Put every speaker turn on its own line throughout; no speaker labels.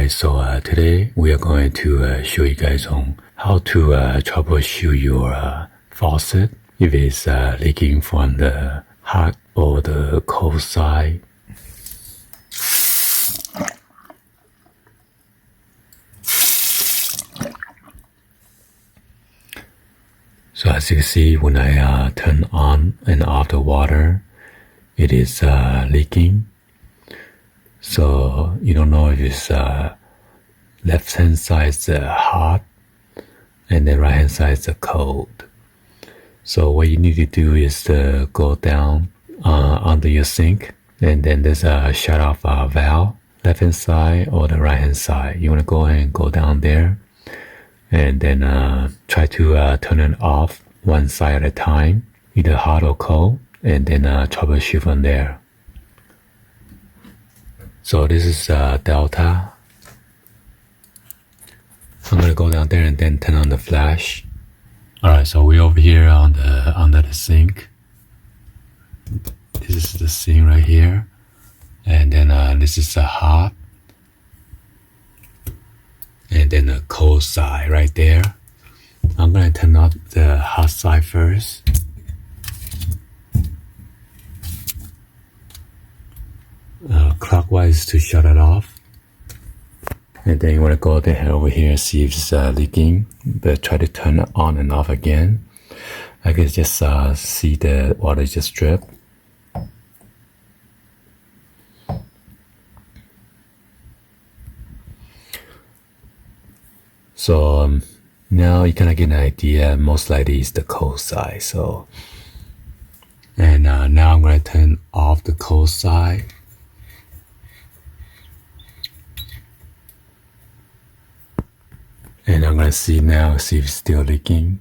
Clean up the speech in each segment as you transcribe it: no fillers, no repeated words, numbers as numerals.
Alright, so today we are going to show you guys on how to troubleshoot your faucet if it's leaking from the hot or the cold side. So as you can see, when I turn on and off the water, it is leaking. So you don't know if it's left hand side is hot and the right hand side is cold. So what you need to do is to go down under your sink, and then there's a shut off valve, left hand side or the right hand side. You want to go ahead and go down there and then try to turn it off one side at a time, either hot or cold, and then troubleshoot from there. So this is Delta. I'm gonna go down there and then turn on the flash. Alright, so we're over here on the under the sink. This is the sink right here, and then this is the hot, and then the cold side right there. I'm gonna turn off the hot side first. Clockwise to shut it off, and then you want to go there over here and see if it's leaking, but try to turn it on and off again. I can just see the water just drip. So now you kind of get an idea. Most likely it's the cold side. So, and now I'm going to turn off the cold side. And I'm going to see now, see if it's still leaking.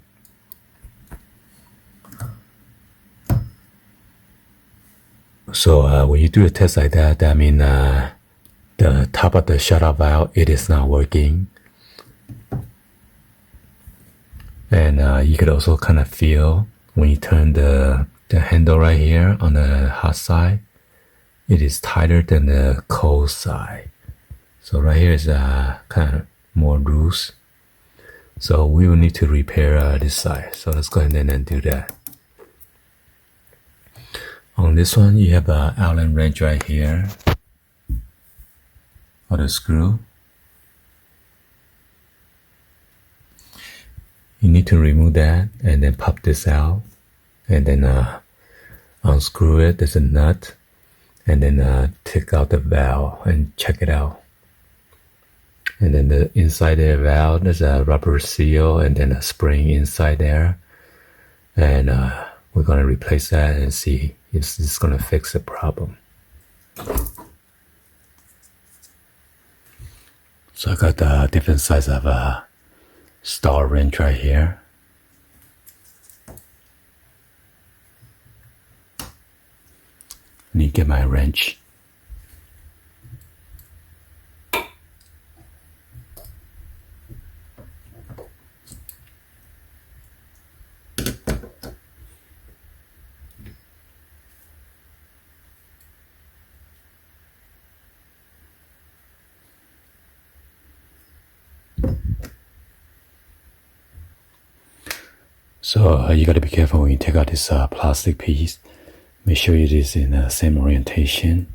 So when you do a test like that, that means the top of the shutoff valve, it is not working. And you could also kind of feel when you turn the handle right here on the hot side, it is tighter than the cold side. So right here is kind of more loose. So we will need to repair this side. So let's go ahead and do that. On this one, you have an Allen wrench right here for the screw. You need to remove that and then pop this out, and then unscrew it. There's a nut, and then take out the valve and check it out. And then the inside the valve, there's a rubber seal and then a spring inside there. And we're going to replace that and see if this is going to fix the problem. So I got the different size of star wrench right here. I need to get my wrench. So you got to be careful when you take out this plastic piece. Make sure it is in the same orientation.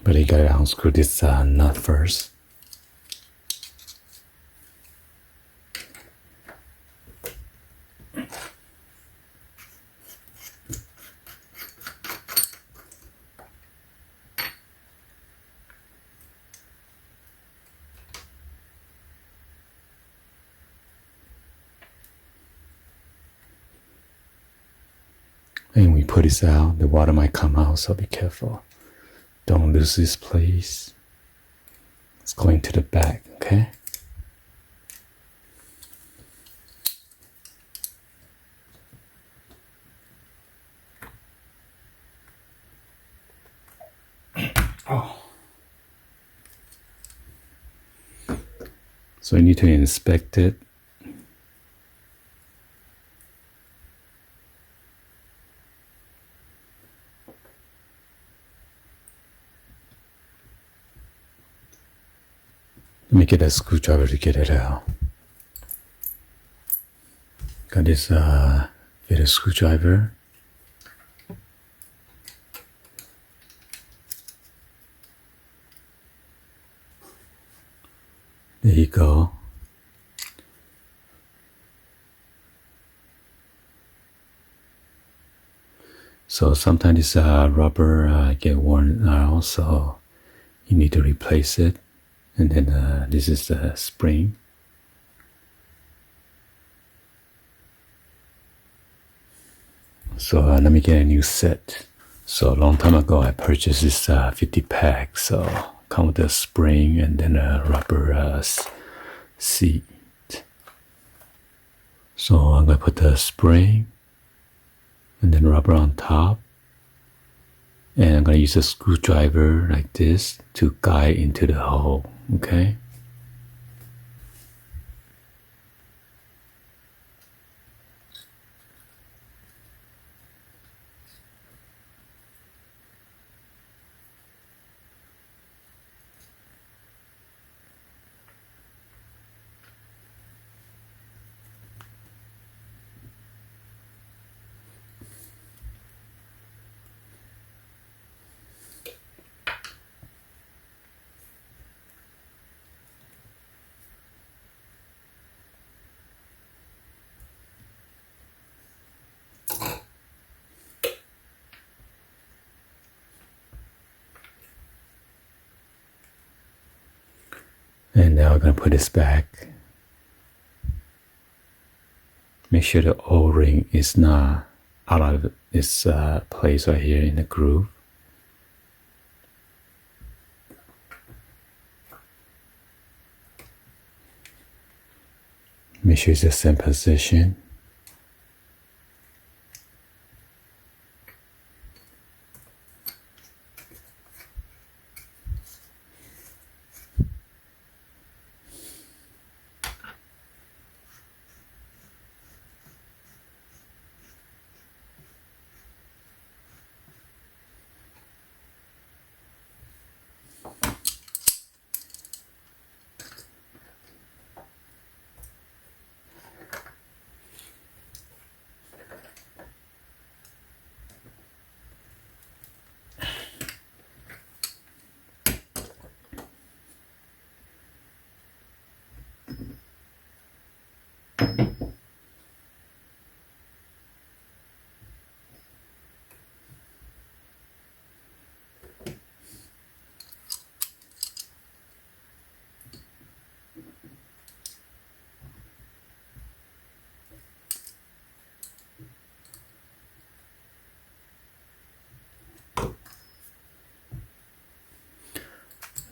But you got to unscrew this nut first. And when we put this out, the water might come out, so be careful. Don't lose this place. It's going to the back, okay? Oh. So you need to inspect it. Let me get a screwdriver to get it out. Got this fitted screwdriver. There you go. So sometimes this rubber get worn out, so you need to replace it. And then this is the spring. So let me get a new set. So a long time ago, I purchased this 50 pack. So come with a spring and then a rubber seat. So I'm gonna put the spring and then rubber on top. And I'm gonna use a screwdriver like this to guide into the hole, okay? And now we're going to put this back. Make sure the O-ring is not out of its place right here in the groove. Make sure it's the same position.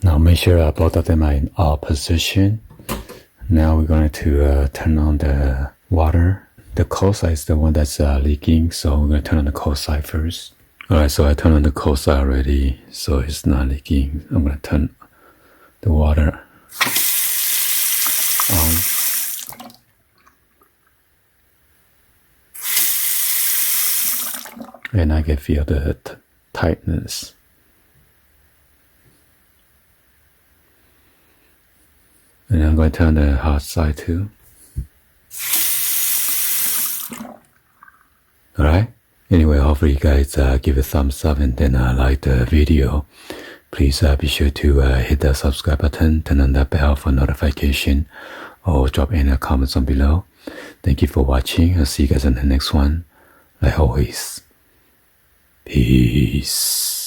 Now make sure both of them are in all position. Now we're going to turn on the water. The cold side is the one that's leaking, so we're going to turn on the cold side first. Alright, so I turned on the cold side already, so it's not leaking. I'm going to turn the water on. And I can feel the tightness. And I'm going to turn the hot side too. Alright? Anyway, hopefully you guys give a thumbs up and then like the video. Please be sure to hit the subscribe button, turn on the bell for notification, or drop any comments on below. Thank you for watching. I'll see you guys on the next one. Like always. Peace.